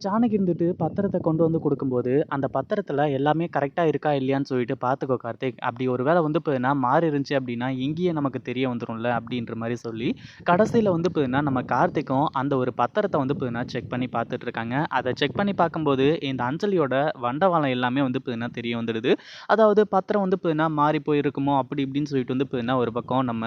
ஜானகி இருந்துட்டு பத்திரத்த கொண்டு வந்து குடுக்கும்போது, அந்த பத்திரத்தில எல்லாமே கரெக்ட்டா இருக்கா, இல்லையான்னு சொல்லிட்டு பார்த்துக்கோ கார்த்திக். அப்படி ஒரு வேள வந்து பார்த்தீங்கன்னா, மாறி இருந்துச்சு அப்படின்னா, இங்கேயே நமக்கு தெரிய வந்துரும்ல அப்படின்ற மாரி சொல்லி, கடைசியில வந்து பார்த்தீங்கன்னா, நம்ம கார்த்திக்கும் அந்த ஒரு பத்திரத்த வந்து பார்த்தீங்கன்னா, செக் பண்ணி பார்த்துட்டு இருக்காங்க. அத செக் பண்ணி பார்க்கும்போது, இந்த அஞ்சலியோட வண்டவாளம் எல்லாமே வந்து பார்த்தீங்கன்னா, தெரிய வந்துடுது. அதாவது பத்திரம் வந்து பார்த்தீங்கன்னா, மாறி போயிருக்குமோ அப்படி இப்படின்னு சொல்லிட்டு வந்து பார்த்தீங்கன்னா, ஒரு பக்கம் நம்ம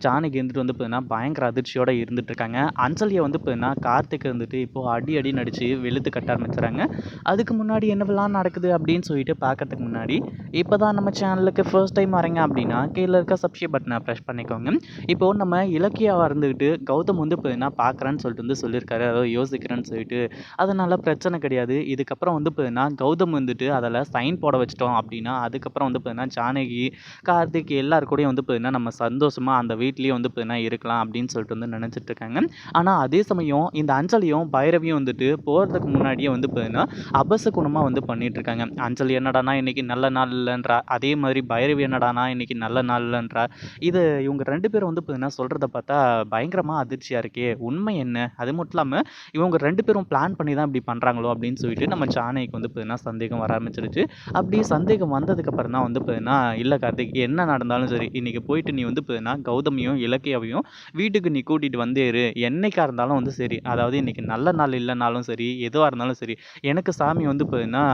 ஜானகி இருந்துட்டு வந்து பார்த்தீங்கன்னா, பயங்கர அதிர்ச்சியோட இருந்துட்டு இருக்காங்க. அஞ்சலிய வந்து பார்த்தீங்கன்னா, கார்த்திக் இருந்துட்டு இப்போ அடி அடின்னு அடிச்சு வெளுத்து கட்ட ஆரம்பிச்சுறாங்க. அதுக்கு முன்னாடி என்னவெல்லாம் நடக்குது அப்படின்னு சொல்லிட்டு பார்க்கறதுக்கு முன்னாடி, இப்போ தான் நம்ம சேனலுக்கு ஃபர்ஸ்ட் டைம் வரீங்க அப்படின்னா, கீழ இருக்க சப்ஸ்கிரைப் பட்டன பிரஸ் பண்ணிக்கோங்க. இப்போ நம்ம இலக்கியாவா இருந்துகிட்டு, கௌதம் வந்து பார்த்தீங்கன்னா பார்க்குறேன்னு சொல்லிட்டு வந்து சொல்லியிருக்காரு. அதாவது யோசிக்கிறேன்னு சொல்லிட்டு. அதனால பிரச்சனை கிடையாது. இதுக்கப்புறம் வந்து பார்த்தீங்கன்னா, கௌதம் வந்துட்டு அதில சைன் போட வச்சுட்டோம் அப்படின்னா, அதுக்கப்புறம் வந்து பார்த்தீங்கன்னா, ஜானகி, கார்த்திக் எல்லார் கூடயும் வந்து பார்த்தீங்கன்னா, நம்ம சந்தோஷமா அந்த வீட்லயே வந்து பார்த்தீங்கன்னா இருக்கலாம் அப்படின்னு சொல்லிட்டு வந்து நினைச்சிட்டு இருக்காங்க. ஆனா அதே சமயம் இந்த அஞ்சலியும், பைரவியும் வந்துட்டு போறதுக்கு முன்னாடியே வந்து பார்த்தீங்கன்னா, அபசகுனமா வந்து பண்ணிட்டு இருக்காங்க. அஞ்சலி என்னடான்னா இன்னைக்கு நல்ல நாள் இல்லன்றா. அதே மாதிரி பைரவி என்னடான்னா இன்னைக்கு நல்ல நாள் இல்லன்றா. இது இவங்க 2 பேரும் வந்து பார்த்தீங்கன்னா சொல்றத பார்த்தா பயங்கரமா அதிர்ச்சியா இருக்கே! உண்மை என்ன? அது மட்டும் இல்லாம இவங்க 2 பேரும் பிளான் பண்ணி தான் இப்படி பண்றாங்களோ அப்படின்னு சொல்லிட்டு நம்ம ஜானகிக்கு வந்து பார்த்தீங்கன்னா சந்தேகம் வர ஆரம்பிச்சிருச்சு. அப்படி சந்தேகம் வந்ததுக்கு அப்புறம் தான் வந்து பார்த்தீங்கன்னா, இல்ல கார்த்திக் என்ன நடந்தாலும் சரி, இன்னைக்கு போயிட்டு நீ வந்து பார்த்தீங்கன்னா கௌதமையும், இலக்கியாவையும் வீட்டுக்கு நீ கூட்டிட்டு வந்தே இரு. என்னைக்கா இருந்தாலும் வந்து சரி. அதாவது இன்னைக்கு நல்ல நாள் இல்லனாலும் சரி, எதுவா இருந்தாலும் சரி. எனக்கு சாமி வந்து பார்த்தீங்கன்னா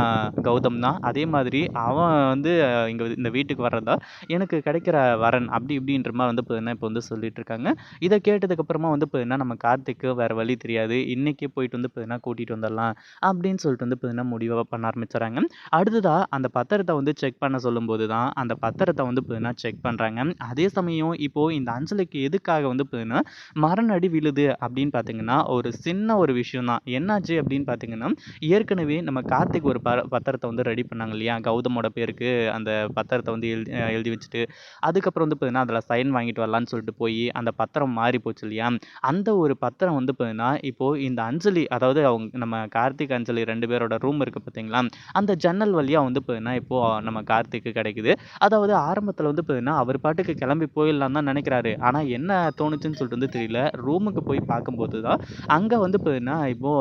கௌதம் தான். அதே மாதிரி அவன் வந்து இங்க இந்த வீட்டுக்கு வர்றதா எனக்கு கிடைக்கிற வரன் அப்படி இப்படின்ற மாரி வந்து பார்த்தீங்கன்னா, இப்போ வந்து சொல்லிட்டு இருக்காங்க. இத கேட்டதுக்கு அப்புறமா வந்து பார்த்தீங்கன்னா, நம்ம கார்த்திக்கு வேற வழி தெரியாது. இன்னைக்கே போயிட்டு வந்து பார்த்தீங்கன்னா கூட்டிட்டு வந்துரலாம் அப்படின்னு சொல்லிட்டு வந்து பார்த்தீங்கன்னா முடிவா பண்ண ஆரம்பிச்சுறாங்க. அடுத்ததா அந்த பத்திரத்த வந்து செக் பண்ண சொல்லும்போது தான், அந்த பத்திரத்த வந்து பார்த்தீங்கன்னா செக் பண்றாங்க. அதே சமயம் இப்போ இந்த அஞ்சலிக்கு எதுக்காக வந்து பார்த்தீங்கன்னா, மரண அடி விழுது அப்படின்னு பார்த்தீங்கன்னா, ஒரு சின்ன ஒரு விஷயம் தான். என்னாச்சு அப்படின்னு பார்த்தீங்கன்னா, ஏற்கனவே நம்ம கார்த்திக் ஒரு பத்திரத்த வந்து ரெடி பண்ணாங்க இல்லையா? கௌதமோட பேருக்கு அந்த பத்திரத்த வந்து எழுதி வச்சுட்டு, அதுக்கப்புறம் வந்து பார்த்தீங்கன்னா, அதில சைன் வாங்கிட்டு வரலான்னு சொல்லிட்டு போயி, அந்த பத்திரம் மாறி போச்சு இல்லையா? அந்த ஒரு பத்திரம் வந்து பார்த்தீங்கன்னா, இப்போ இந்த அஞ்சலி அதாவது நம்ம கார்த்திக், அஞ்சலி 2 பேரோட ரூம் இருக்கு பார்த்தீங்களா? அந்த ஜன்னல் வழியா வந்து பார்த்தீங்கன்னா, இப்போ நம்ம கார்த்திக்கு கிடைக்குது. அதாவது ஆரம்பத்தில வந்து பார்த்தீங்கன்னா, அவர் பாட்டுக்கு கிளம்பி போயிடலான்னு தான் நினைக்கிறாரு. ஆனா என்ன தோணுச்சுன்னு சொல்லிட்டு வந்து தெரியல. ரூமுக்கு போய் பார்க்கும்போது தான், அங்க வந்து பார்த்தீங்கன்னா, இப்போ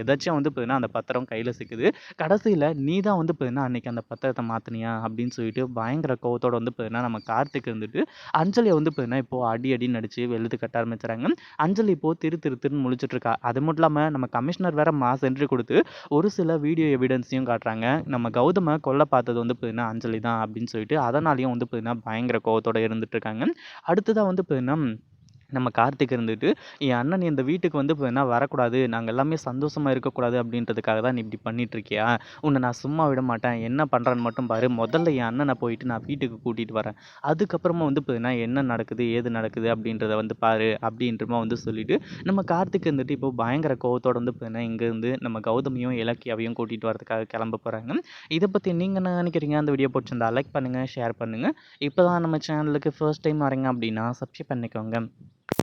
எதார்ச்சியா வந்து பார்த்தீங்கன்னா, அந்த பத்திரம் கையில சிக்குது. கடைசியில "நீ தான் வந்து பார்த்தீங்கன்னா, அன்னைக்கு அந்த பத்திரத்த மாத்துனியா?" அப்படின்னு சொல்லிட்டு பயங்கர கோவத்தோட வந்து பார்த்தீங்கன்னா, நம்ம கார்த்திக் இருந்துட்டு, அஞ்சலிய வந்து பார்த்தீங்கன்னா, இப்போ அடி அடின்னு அடிச்சு வெளுத்து கட்ட ஆரம்பிச்சுறாங்க. அஞ்சலி இப்போ திரு திரு திருன்னு முழிச்சுட்டு இருக்கா. அது மட்டும் இல்லாம நம்ம கமிஷனர் வேற மாஸ் என்ட்ரி குடுத்து, ஒரு சில வீடியோ எவிடன்ஸையும் காட்டுறாங்க. நம்ம கௌதம கொல்ல பார்த்தது வந்து பார்த்தீங்கன்னா, அஞ்சலி தான் அப்படின்னு சொல்லிட்டு, அதனாலேயும் வந்து பார்த்தீங்கன்னா, பயங்கர கோவத்தோட இருந்துட்டு இருக்காங்க. அடுத்ததா வந்து பார்த்தீங்கன்னா, நம்ம கார்த்திக் இருந்துட்டு, "என் அண்ணன் நீ இந்த வீட்டுக்கு வந்து இப்ப வரக்கூடாது. நாங்க எல்லாமே சந்தோஷமா இருக்கக்கூடாது அப்படின்றதுக்காக தான் நீ இப்படி பண்ணிட்டு இருக்கியா? உன்ன நான் சும்மா விட மாட்டேன். என்ன பண்றான்னு மட்டும் பாரு. முதல்ல என் அண்ணன போயிட்டு நான் வீட்டுக்கு கூட்டிட்டு வரேன். அதுக்கப்புறமா வந்து பார்த்தீங்கன்னா, என்ன நடக்குது, ஏது நடக்குது அப்படின்றத வந்து பாரு." அப்படின்றமா வந்து சொல்லிட்டு, நம்ம கார்த்திக் இருந்துட்டு இப்போ பயங்கர கோவத்தோட வந்து பார்த்தீங்கன்னா, இங்கேருந்து நம்ம கௌதமியும், இலக்கியாவையும் கூட்டிட்டு வரதுக்காக கிளம்ப போறாங்க. இத பத்தி நீங்க என்ன நினைக்கிறீங்க? அந்த வீடியோ புடிச்சிருந்தா லைக் பண்ணுங்க, ஷேர் பண்ணுங்க. இப்ப தான் நம்ம சேனலுக்கு ஃபர்ஸ்ட் டைம் வரீங்க அப்படின்னா, சப்ஸ்கிரைப் பண்ணிக்கோங்க.